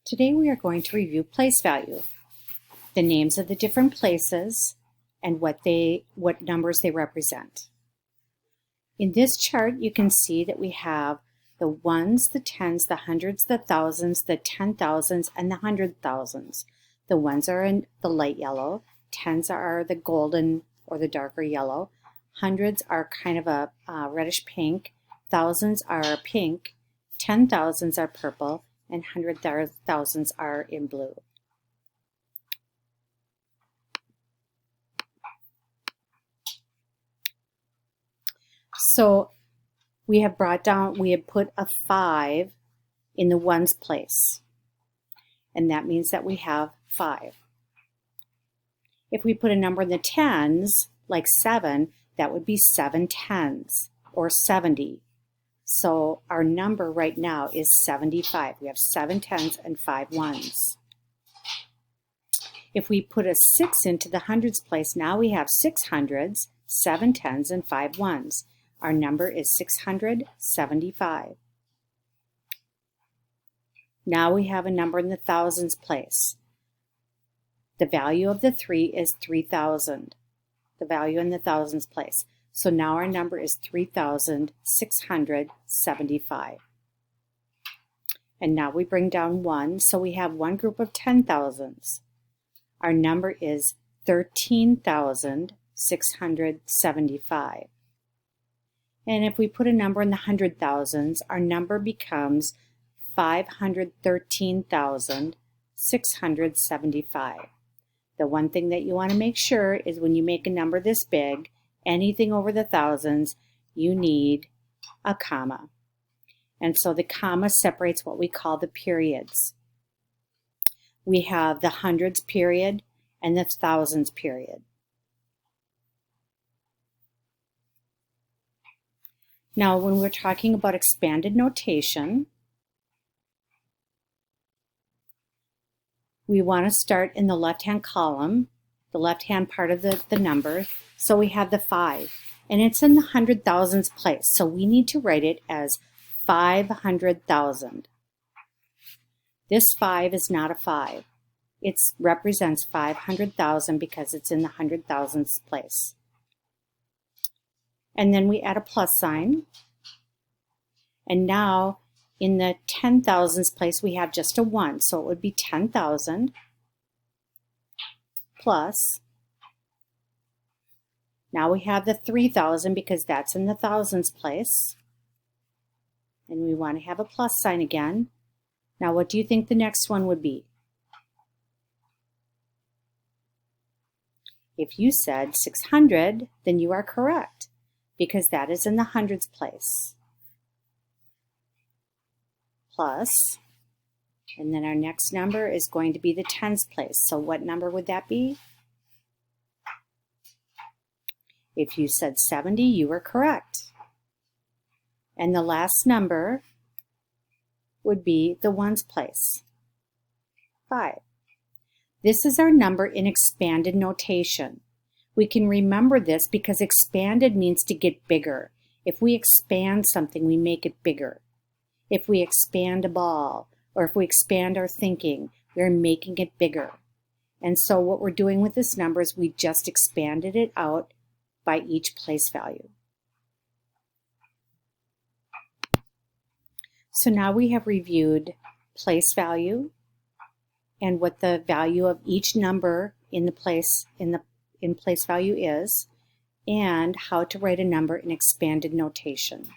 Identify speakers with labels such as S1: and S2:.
S1: Today we are going to review place value, the names of the different places, and what numbers they represent. In this chart, you can see that we have the ones, the tens, the hundreds, the thousands, the 10,000s, and the 100,000s. The ones are in the light yellow, tens are the golden or the darker yellow, hundreds are kind of a reddish pink, thousands are pink, 10,000s are purple, and 100,000s are in blue. So we have put a 5 in the ones place, and that means that we have 5. If we put a number in the tens, like 7, that would be 7 tens, or 70. So our number right now is 75. We have 7 tens and 5 ones. If we put a 6 into the hundreds place, now we have 6 hundreds, 7 tens, and 5 ones. Our number is 675. Now we have a number in the thousands place. The value of the 3 is 3,000. The value in the thousands place. So now our number is 3,675. And now we bring down 1, so we have one group of 10,000s. Our number is 13,675. And if we put a number in the 100,000s, our number becomes 513,675. The one thing that you want to make sure is when you make a number this big, anything over the thousands, you need a comma. And so the comma separates what we call the periods. We have the hundreds period and the thousands period. Now, when we're talking about expanded notation, we want to start in the left-hand column, the left-hand part of the number. So we have the 5, and it's in the 100,000s place. So we need to write it as 500,000. This 5 is not a 5. It represents 500,000 because it's in the 100,000s place. And then we add a plus sign. And now in the 10,000s place, we have just a 1. So it would be 10,000 plus. Now we have the 3,000 because that's in the thousands place. And we want to have a plus sign again. Now what do you think the next one would be? If you said 600, then you are correct, because that is in the hundreds place. Plus, and then our next number is going to be the tens place. So what number would that be? If you said 70, you were correct. And the last number would be the ones place, 5. This is our number in expanded notation. We can remember this because expanded means to get bigger. If we expand something, we make it bigger. If we expand a ball, or if we expand our thinking, we're making it bigger. And so what we're doing with this number is we just expanded it out by each place value. So now we have reviewed place value and what the value of each number in place value is, and how to write a number in expanded notation.